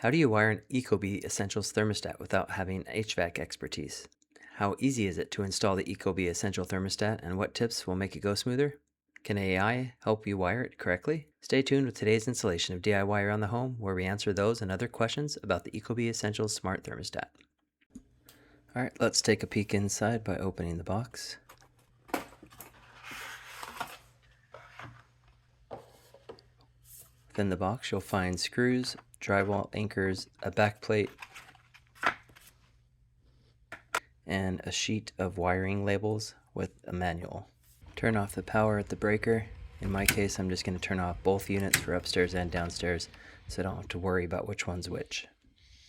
How do you wire an Ecobee Essentials thermostat without having HVAC expertise? How easy is it to install the Ecobee Essential thermostat, and what tips will make it go smoother? Can AI help you wire it correctly? Stay tuned with today's installation of DIY Around the Home, where we answer those and other questions about the Ecobee Essentials Smart Thermostat. Alright, let's take a peek inside by opening the box. Within the box, you'll find screws, drywall anchors, a backplate, and a sheet of wiring labels with a manual. Turn off the power at the breaker. In my case, I'm just going to turn off both units for upstairs and downstairs so I don't have to worry about which one's which.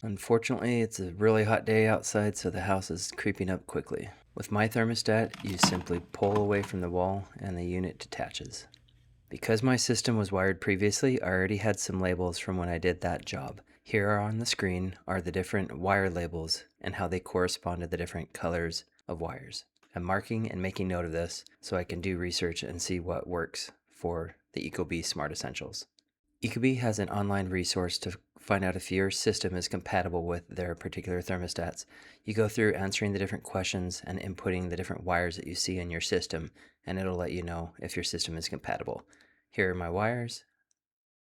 Unfortunately, it's a really hot day outside, so the house is creeping up quickly. With my thermostat, you simply pull away from the wall and the unit detaches. Because my system was wired previously, I already had some labels from when I did that job. Here on the screen are the different wire labels and how they correspond to the different colors of wires. I'm marking and making note of this so I can do research and see what works for the Ecobee Smart Essentials. Ecobee has an online resource to find out if your system is compatible with their particular thermostats. You go through answering the different questions and inputting the different wires that you see in your system, and it'll let you know if your system is compatible. Here are my wires,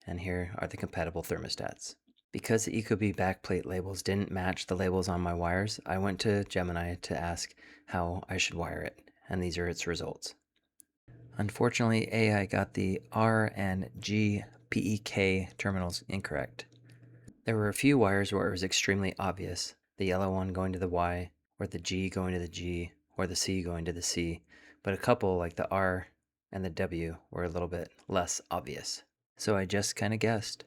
and here are the compatible thermostats. Because the Ecobee backplate labels didn't match the labels on my wires, I went to Gemini to ask how I should wire it, and these are its results. Unfortunately, AI got the R and G PEK terminals incorrect. There were a few wires where it was extremely obvious, the yellow one going to the Y, or the G going to the G, or the C going to the C, but a couple like the R and the W were a little bit less obvious. So I just kind of guessed.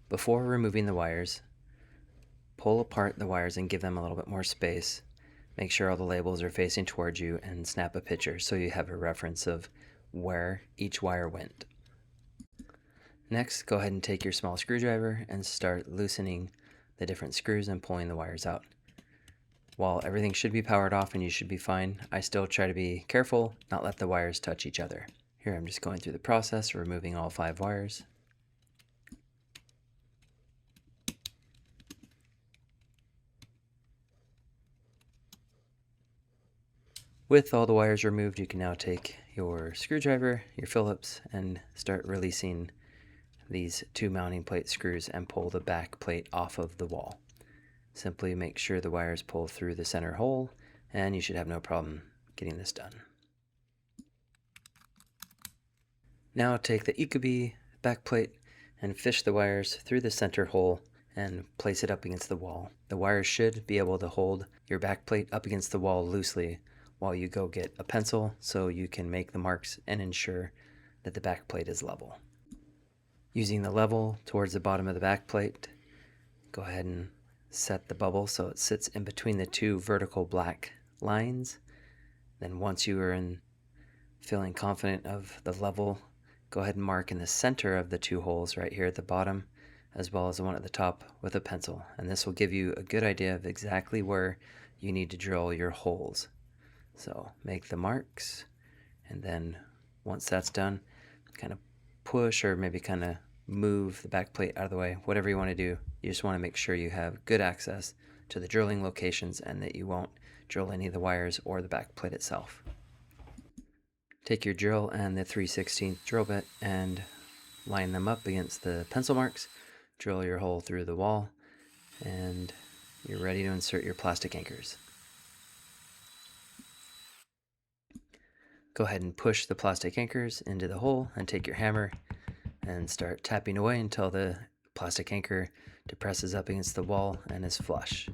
Before removing the wires, pull apart the wires and give them a little bit more space. Make sure all the labels are facing towards you and snap a picture so you have a reference of where each wire went. Next, go ahead and take your small screwdriver and start loosening the different screws and pulling the wires out. While everything should be powered off and you should be fine, I still try to be careful, not let the wires touch each other. Here I'm just going through the process, removing all 5 wires. With all the wires removed, you can now take your screwdriver, your Phillips, and start releasing these 2 mounting plate screws and pull the back plate off of the wall. Simply make sure the wires pull through the center hole, and you should have no problem getting this done. Now take the Ecobee backplate and fish the wires through the center hole and place it up against the wall. The wires should be able to hold your backplate up against the wall loosely while you go get a pencil so you can make the marks and ensure that the backplate is level. Using the level towards the bottom of the backplate, go ahead and set the bubble so it sits in between the 2 vertical black lines. Then once you are feeling confident of the level, go ahead and mark in the center of the 2 holes right here at the bottom, as well as the one at the top with a pencil. And this will give you a good idea of exactly where you need to drill your holes. So make the marks, and then once that's done, kind of push or maybe kind of move the back plate out of the way. Whatever you want to do, you just want to make sure you have good access to the drilling locations and that you won't drill any of the wires or the back plate itself. Take your drill and the 3/16 drill bit and line them up against the pencil marks. Drill your hole through the wall, and you're ready to insert your plastic anchors. Go ahead and push the plastic anchors into the hole and take your hammer and start tapping away until the plastic anchor depresses up against the wall and is flush.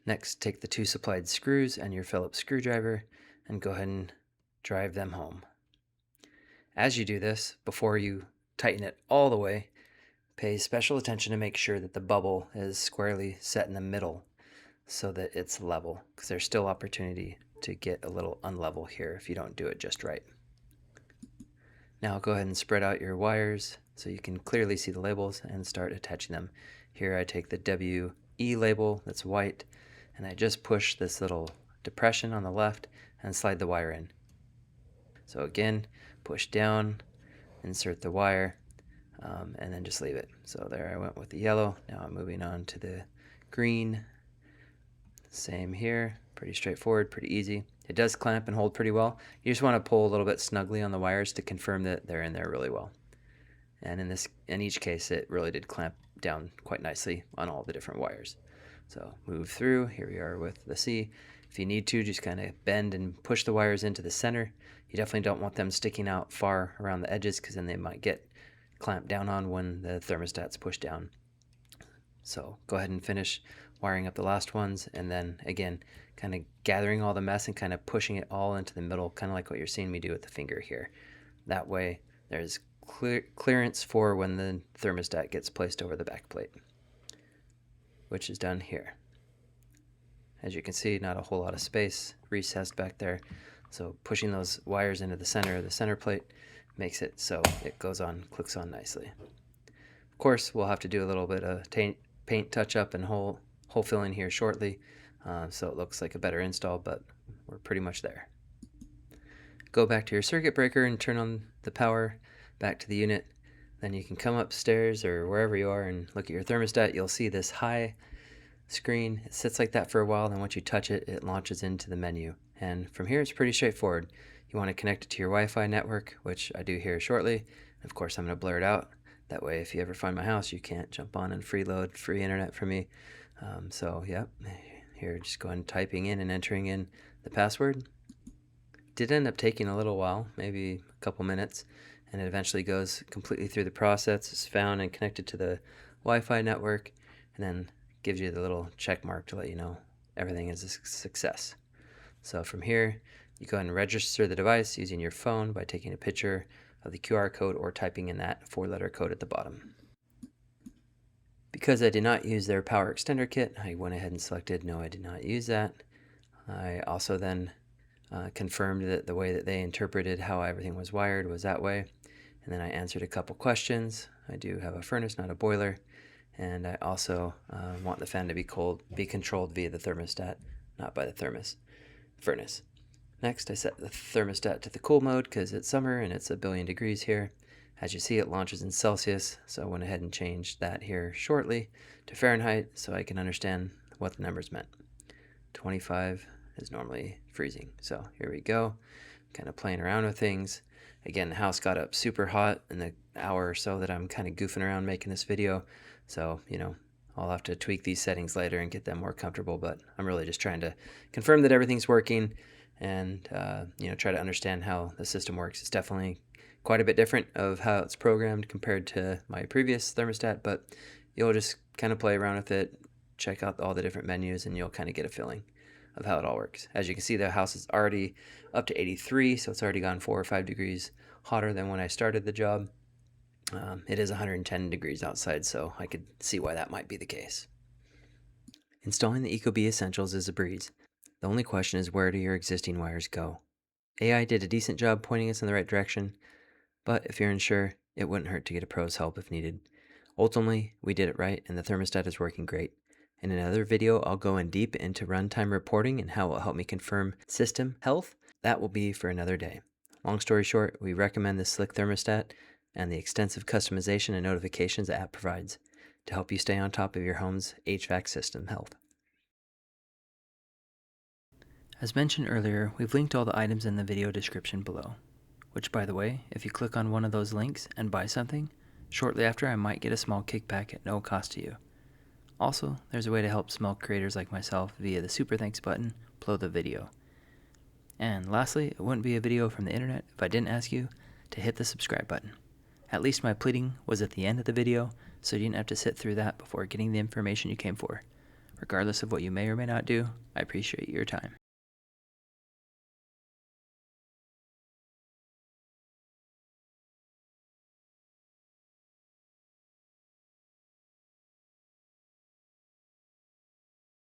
Next, take the 2 supplied screws and your Phillips screwdriver and go ahead and drive them home. As you do this, before you tighten it all the way, pay special attention to make sure that the bubble is squarely set in the middle so that it's level, because there's still opportunity to get a little unlevel here if you don't do it just right. Now go ahead and spread out your wires so you can clearly see the labels and start attaching them. Here I take the WE label that's white, and I just push this little depression on the left and slide the wire in. So again, push down, insert the wire, and then just leave it. So there I went with the yellow. Now I'm moving on to the green. Same here, pretty straightforward, pretty easy. It does clamp and hold pretty well. You just want to pull a little bit snugly on the wires to confirm that they're in there really well. And in each case, it really did clamp down quite nicely on all the different wires. So move through, here we are with the C. If you need to, just kind of bend and push the wires into the center. You definitely don't want them sticking out far around the edges, because then they might get clamped down on when the thermostat's pushed down. So go ahead and finish wiring up the last ones, and then again, kind of gathering all the mess and kind of pushing it all into the middle, kind of like what you're seeing me do with the finger here. That way there's clearance for when the thermostat gets placed over the backplate, which is done here. As you can see, not a whole lot of space recessed back there, so pushing those wires into the center of the center plate makes it so it goes on, clicks on nicely. Of course, we'll have to do a little bit of paint touch up and hole filling here shortly, so it looks like a better install, but we're pretty much there. Go back to your circuit breaker and turn on the power back to the unit. Then you can come upstairs or wherever you are and look at your thermostat. You'll see this high screen. It sits like that for a while, then once you touch it, it launches into the menu. And from here, it's pretty straightforward. You want to connect it to your Wi-Fi network, which I do here shortly. Of course, I'm going to blur it out. That way, if you ever find my house, you can't jump on and freeload free internet from me. So, yep, here, just go ahead and typing in and entering in the password. Did end up taking a little while, maybe a couple minutes, and it eventually goes completely through the process. It's found and connected to the Wi-Fi network, and then gives you the little check mark to let you know everything is a success. So from here, you go ahead and register the device using your phone by taking a picture of the QR code or typing in that 4-letter code at the bottom. Because I did not use their power extender kit, I went ahead and selected no, I did not use that. I also then confirmed that the way that they interpreted how everything was wired was that way. And then I answered a couple questions. I do have a furnace, not a boiler. And I also want the fan to be controlled via the thermostat, not by the furnace. Next, I set the thermostat to the cool mode because it's summer and it's 1 billion degrees here. As you see, it launches in Celsius, so I went ahead and changed that here shortly to Fahrenheit so I can understand what the numbers meant. 25 is normally freezing. So here we go, kind of playing around with things. Again, the house got up super hot in the hour or so that I'm kind of goofing around making this video. So, I'll have to tweak these settings later and get them more comfortable, but I'm really just trying to confirm that everything's working and, try to understand how the system works. It's definitely quite a bit different of how it's programmed compared to my previous thermostat, but you'll just kind of play around with it, check out all the different menus, and you'll kind of get a feeling of how it all works. As you can see, the house is already up to 83, so it's already gone 4 or 5 degrees hotter than when I started the job. It is 110 degrees outside, so I could see why that might be the case. Installing the Ecobee Essentials is a breeze. The only question is, where do your existing wires go? AI did a decent job pointing us in the right direction, but if you're unsure, it wouldn't hurt to get a pro's help if needed. Ultimately, we did it right and the thermostat is working great. In another video, I'll go in deep into runtime reporting and how it will help me confirm system health. That will be for another day. Long story short, we recommend the Slick thermostat and the extensive customization and notifications the app provides to help you stay on top of your home's HVAC system health. As mentioned earlier, we've linked all the items in the video description below, which, by the way, if you click on one of those links and buy something, shortly after I might get a small kickback at no cost to you. Also, there's a way to help small creators like myself via the Super Thanks button below the video. And lastly, it wouldn't be a video from the internet if I didn't ask you to hit the subscribe button. At least my pleading was at the end of the video, so you didn't have to sit through that before getting the information you came for. Regardless of what you may or may not do, I appreciate your time.